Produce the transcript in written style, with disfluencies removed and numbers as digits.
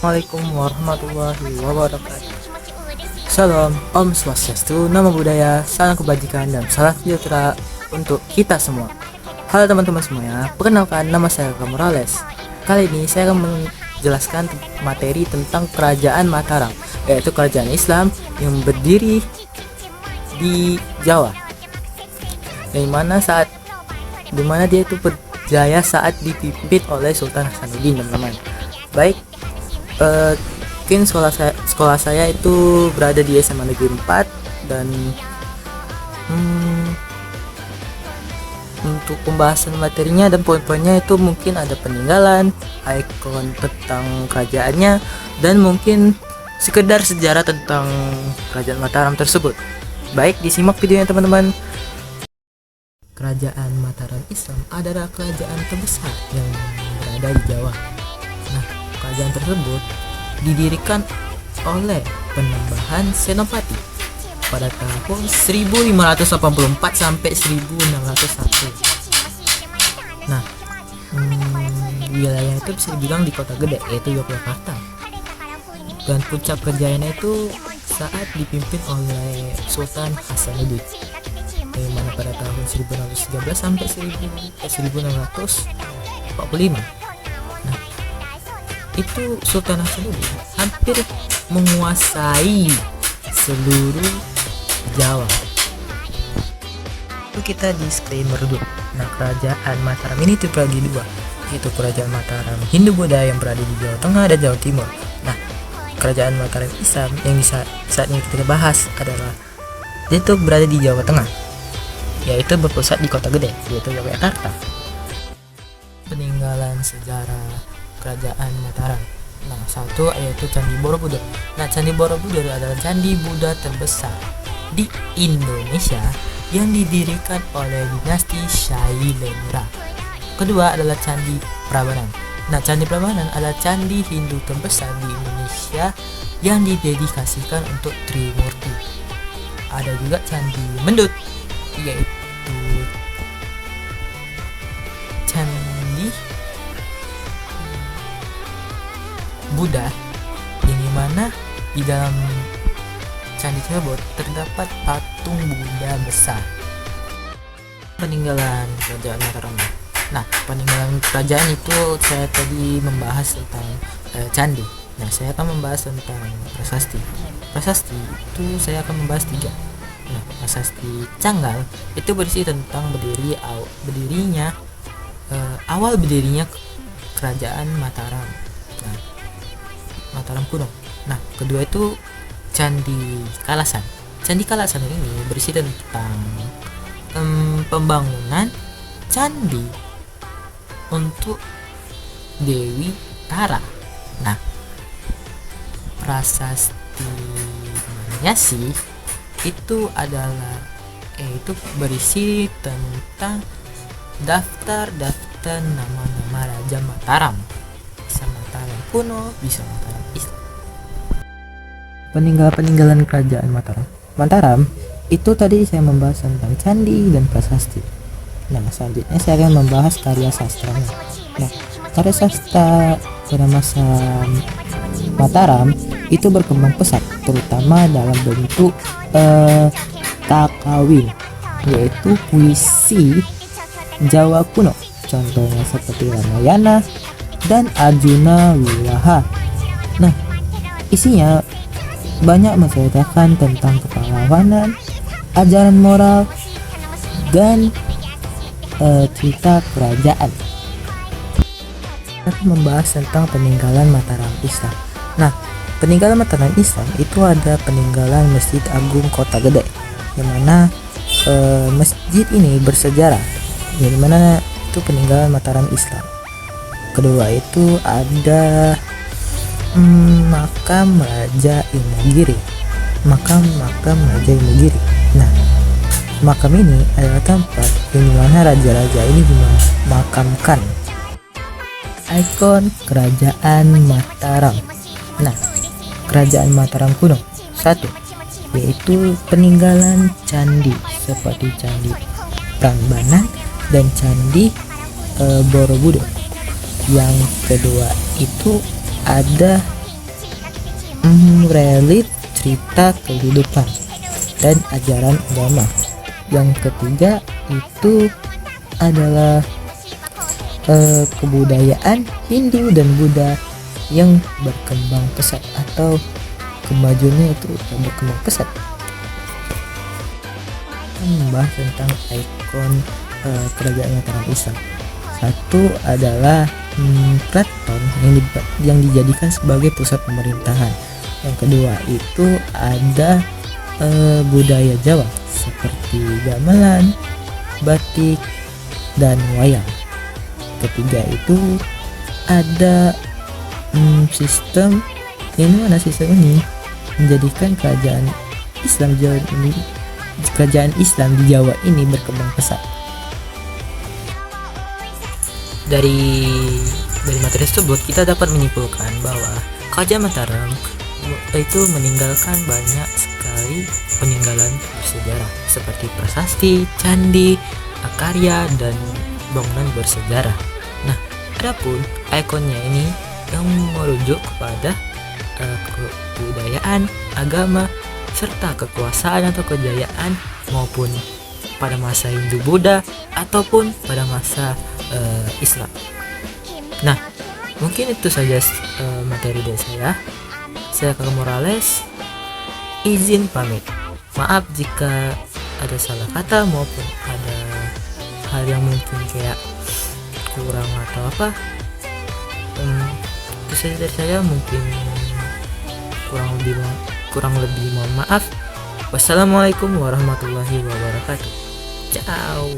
Assalamualaikum warahmatullahi wabarakatuh. Salam, Om Swastiastu, Namo Buddhaya, salam kebajikan dan salam sejahtera untuk kita semua. Halo teman-teman semuanya, perkenalkan nama saya Kak Morales. Kali ini saya akan menjelaskan materi tentang Kerajaan Mataram, yaitu kerajaan Islam yang berdiri di Jawa. Dimana dia itu berjaya saat dipimpin oleh Sultan Hasanuddin, teman-teman. Baik, mungkin sekolah saya itu berada di SMA Negeri 4 dan untuk pembahasan materinya dan poin-poinnya itu mungkin ada peninggalan, ikon tentang kerajaannya, dan mungkin sekedar sejarah tentang kerajaan Mataram tersebut. Baik, disimak videonya teman-teman. Kerajaan Mataram Islam adalah kerajaan terbesar yang berada di Jawa. Nah, kerajaan tersebut didirikan oleh Penembahan Senopati pada tahun 1584 sampai 1601. Nah, wilayah itu bisa dibilang di kota gede, yaitu Yogyakarta. Dan puncak kerjaannya itu saat dipimpin oleh Sultan Hasanuddin, yang mana pada tahun 1613 sampai 1645. Nah, itu Sultan Hasanuddin hampir menguasai seluruh Jawa. Itu kita disclaimer dulu. Nah, kerajaan Mataram ini terbagi dua, yaitu kerajaan Mataram Hindu Buddha yang berada di Jawa Tengah dan Jawa Timur. Nah, kerajaan Mataram Islam yang saat ini kita bahas adalah dia itu berada di Jawa Tengah, yaitu berpusat di kota gede, yaitu Yogyakarta. Peninggalan sejarah kerajaan Mataram. Nah, satu yaitu Candi Borobudur. Nah, Candi Borobudur adalah candi Buddha terbesar di Indonesia yang didirikan oleh dinasti Shailendra. Kedua adalah Candi Prambanan. Nah, Candi Prambanan adalah candi Hindu terbesar di Indonesia yang didedikasikan untuk Trimurti. Ada juga Candi Mendut, yaitu candi Buddha, yang dimana di dalam candi tersebut terdapat patung Buddha besar. Peninggalan kerajaan Mataram. Nah, peninggalan kerajaan itu saya tadi membahas tentang candi. Nah, saya akan membahas tentang prasasti. Prasasti itu saya akan membahas 3. Nah, prasasti Canggal itu berisi tentang awal berdirinya kerajaan Mataram. Nah, Mataram kuno. Nah, kedua itu Candi Kalasan. Candi Kalasan ini berisi tentang pembangunan candi untuk Dewi Tara. Nah, prasasti Manyasi itu berisi tentang daftar nama-nama Raja Mataram. Bisa Mataram kuno, bisa Mataram Islam. Peninggalan kerajaan Mataram itu tadi saya membahas tentang candi dan prasasti. Nah, selanjutnya saya akan membahas karya sastranya. Nah, karya sastra pada masa Mataram itu berkembang pesat, terutama dalam bentuk takawin, yaitu puisi Jawa kuno. Contohnya seperti Ramayana dan Arjuna Wiwaha. Nah, isinya banyak menceritakan tentang kepahlawanan, ajaran moral, dan cerita kerajaan. Kita membahas tentang peninggalan Mataram Islam. Nah, peninggalan Mataram Islam itu ada peninggalan Masjid Agung Kota Gede, yang mana masjid ini bersejarah, yang mana itu peninggalan Mataram Islam. Kedua itu ada makam Raja Imogiri. Makam Raja Imogiri. Nah, makam ini adalah tempat di mana raja-raja ini dimakamkan. Ikon kerajaan Mataram. Nah, kerajaan Mataram kuno. 1. Yaitu peninggalan candi seperti Candi Prambanan dan Candi Borobudur. Yang kedua itu ada relit cerita kehidupan dan ajaran agama. Yang ketiga itu adalah kebudayaan Hindu dan Buddha yang berkembang pesat atau kemajuannya itu berkembang pesat. Membahas tentang ikon kerajaan Mataram Islam. Satu adalah keraton yang dijadikan sebagai pusat pemerintahan. Yang kedua itu ada budaya Jawa seperti gamelan, batik, dan wayang. Ketiga itu ada sistem ini menjadikan kerajaan Islam di Jawa ini berkembang pesat. Dari materi tersebut kita dapat menyimpulkan bahwa Kerajaan Mataram itu meninggalkan banyak sekali peninggalan bersejarah seperti prasasti, candi, karya, dan bangunan bersejarah. Nah, adapun ikonnya ini yang merujuk kepada kebudayaan, agama, serta kekuasaan atau kejayaan maupun pada masa Hindu Buddha ataupun pada masa Islam. Nah, mungkin itu saja materi dari saya. Saya Kakak Morales, izin pamit. Maaf jika ada salah kata maupun ada hal yang mungkin kayak kurang atau apa. Itu saja dari saya, mungkin kurang lebih mohon maaf. Wassalamualaikum warahmatullahi wabarakatuh. Ciao.